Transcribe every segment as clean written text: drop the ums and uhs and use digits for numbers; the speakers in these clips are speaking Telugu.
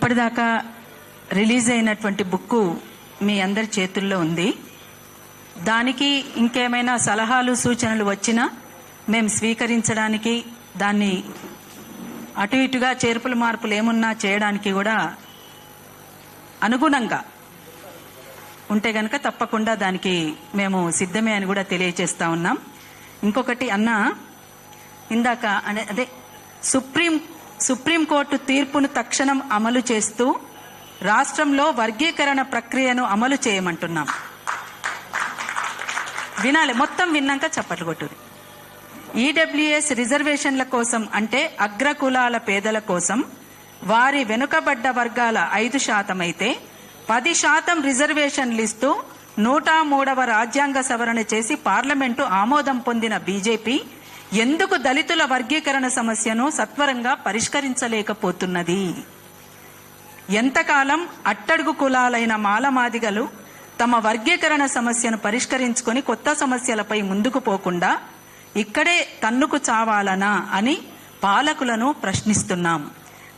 ఇప్పటిదాకా రిలీజ్ అయినటువంటి బుక్కు మీ అందరి చేతుల్లో ఉంది. దానికి ఇంకేమైనా సలహాలు సూచనలు వచ్చినా మేము స్వీకరించడానికి, దాన్ని అటు ఇటుగా చేర్పులు మార్పులు ఏమున్నా చేయడానికి కూడా అనుగుణంగా ఉంటే గనక తప్పకుండా దానికి మేము సిద్ధమే అని కూడా తెలియజేస్తా ఉన్నాం. ఇంకొకటి అన్న, ఇందాక అదే సుప్రీంకోర్టు తీర్పును తక్షణం అమలు చేస్తూ రాష్ట్రంలో వర్గీకరణ ప్రక్రియను అమలు చేయమంటున్నాం. వినాలి, మొత్తం విన్నాక చప్పట్లు కొట్టుది. ఈడబ్ల్యూఎస్ రిజర్వేషన్ల కోసం, అంటే అగ్రకులాల పేదల కోసం వారి వెనుకబడ్డ వర్గాల 5% అయితే 10% రిజర్వేషన్లు ఇస్తూ 103వ రాజ్యాంగ సవరణ చేసి పార్లమెంటు ఆమోదం పొందిన బీజేపీ ఎందుకు దళితుల వర్గీకరణ సమస్యను సత్వరంగా పరిష్కరించలేకపోతున్నది? ఎంతకాలం అట్టడుగు కులాలైన మాలమాదిగలు తమ వర్గీకరణ సమస్యను పరిష్కరించుకొని కొత్త సమస్యలపై ముందుకు పోకుండా ఇక్కడే తన్నుకు చావాలనా అని పాలకులను ప్రశ్నిస్తున్నాం.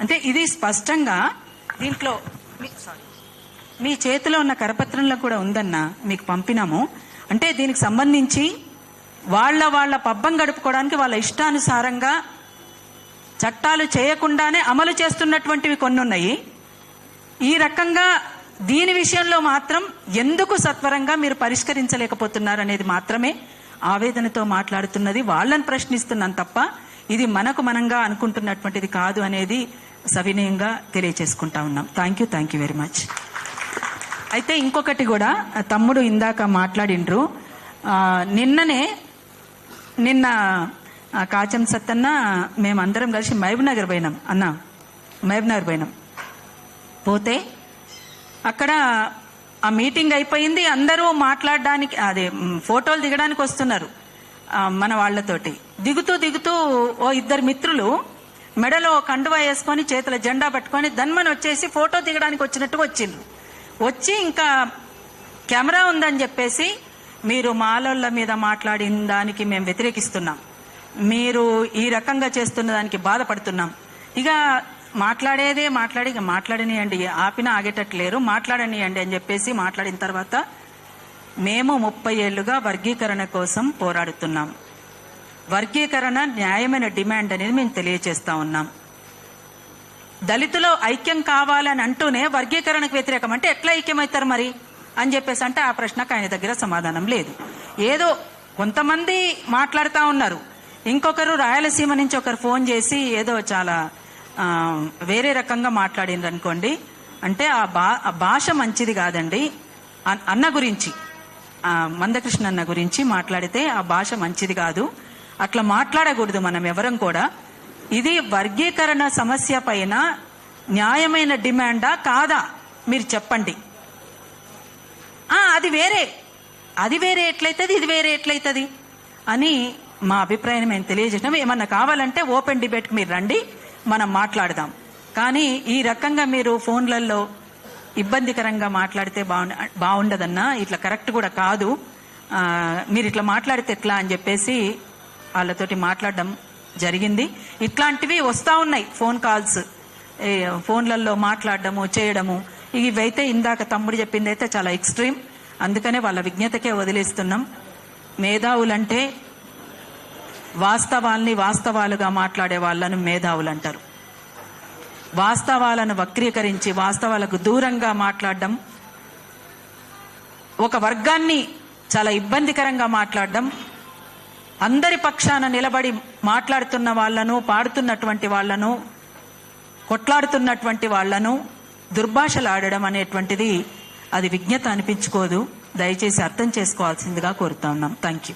అంటే ఇది స్పష్టంగా దీంట్లో మీ చేతిలో ఉన్న కరపత్రంలో కూడా ఉందన్నా, మీకు పంపినాము. అంటే దీనికి సంబంధించి వాళ్ళ పబ్బం గడుపుకోవడానికి వాళ్ళ ఇష్టానుసారంగా చట్టాలు చేయకుండానే అమలు చేస్తున్నటువంటివి కొన్ని ఉన్నాయి. ఈ రకంగా దీని విషయంలో మాత్రం ఎందుకు సత్వరంగా మీరు పరిష్కరించలేకపోతున్నారు అనేది మాత్రమే ఆవేదనతో మాట్లాడుతున్నది. వాళ్ళని ప్రశ్నిస్తున్నాం తప్ప ఇది మనంగా అనుకుంటున్నటువంటిది కాదు అనేది సవినయంగా తెలియచేసుకుంటా ఉన్నాం. Thank you very much. అయితే ఇంకొకటి కూడా తమ్ముడు ఇందాక మాట్లాడిండ్రు. నిన్న కాచం సత్తన్న మేమందరం కలిసి మహబూబ్నగర్ పోయినాం అన్న. మహబూబ్నగర్ పోయినాం. పోతే అక్కడ ఆ మీటింగ్ అయిపోయింది. అందరూ మాట్లాడడానికి, అదే ఫోటోలు దిగడానికి వస్తున్నారు మన వాళ్లతోటి. దిగుతూ ఓ ఇద్దరు మిత్రులు మెడలో కండువా వేసుకొని చేతుల జెండా పట్టుకొని దన్మని వచ్చేసి ఫోటో దిగడానికి వచ్చినట్టుగా వచ్చిండ్రు. వచ్చి ఇంకా కెమెరా ఉందని చెప్పేసి, మీరు మాలోళ్ళ మీద మాట్లాడిన దానికి మేము వ్యతిరేకిస్తున్నాం, మీరు ఈ రకంగా చేస్తున్న దానికి బాధపడుతున్నాం, ఇక మాట్లాడనియండి, ఆపినా ఆగేటట్లేరు, మాట్లాడనియండి అని చెప్పేసి మాట్లాడిన తర్వాత, మేము 30 ఏళ్లుగా వర్గీకరణ కోసం పోరాడుతున్నాం. వర్గీకరణ న్యాయమైన డిమాండ్ అనేది మేము తెలియజేస్తా ఉన్నాం. దళితులు ఐక్యం కావాలని అంటూనే వర్గీకరణకు వ్యతిరేకం అంటే ఎట్లా ఐక్యమవుతారు మరి అని చెప్పేసి అంటే ఆ ప్రశ్నకు ఆయన దగ్గర సమాధానం లేదు. ఏదో కొంతమంది మాట్లాడుతూ ఉన్నారు. ఇంకొకరు రాయలసీమ నుంచి ఒకరు ఫోన్ చేసి ఏదో చాలా వేరే రకంగా మాట్లాడిండ్రు అనుకోండి. అంటే ఆ భాష మంచిది కాదండి. అన్న గురించి, మందకృష్ణ అన్న గురించి మాట్లాడితే ఆ భాష మంచిది కాదు, అట్లా మాట్లాడకూడదు మనం ఎవరం కూడా. ఇది వర్గీకరణ సమస్య పైన న్యాయమైన డిమాండా కాదా మీరు చెప్పండి. అది వేరే ఎట్లయితుంది, ఇది వేరే ఎట్లయితుంది అని మా అభిప్రాయం మేము తెలియజేసినాం. ఏమన్నా కావాలంటే ఓపెన్ డిబేట్కి మీరు రండి, మనం మాట్లాడదాం. కానీ ఈ రకంగా మీరు ఫోన్లలో ఇబ్బందికరంగా మాట్లాడితే బాగుండదన్నా, ఇట్లా కరెక్ట్ కూడా కాదు, మీరు ఇట్లా మాట్లాడితే ఎట్లా అని చెప్పేసి వాళ్ళతోటి మాట్లాడడం జరిగింది. ఇట్లాంటివి వస్తూ ఉన్నాయి, ఫోన్ కాల్స్, ఫోన్లలో మాట్లాడడము చేయడము. ఇవైతే ఇందాక తమ్ముడు చెప్పింది అయితే చాలా ఎక్స్ట్రీమ్. అందుకనే వాళ్ళ విజ్ఞతకే వదిలేస్తున్నాం. మేధావులంటే వాస్తవాల్ని వాస్తవాలుగా మాట్లాడే వాళ్ళను మేధావులు అంటారు. వాస్తవాలను వక్రీకరించి వాస్తవాలకు దూరంగా మాట్లాడడం, ఒక వర్గాన్ని చాలా ఇబ్బందికరంగా మాట్లాడడం, అందరి పక్షాన నిలబడి మాట్లాడుతున్న వాళ్లను, పాడుతున్నటువంటి వాళ్లను, కొట్లాడుతున్నటువంటి వాళ్లను దుర్భాషలు ఆడడం అనేటువంటిది అది విజ్ఞత అనిపించుకోదు. దయచేసి అర్థం చేసుకోవాల్సిందిగా కోరుతా ఉన్నాం. Thank you.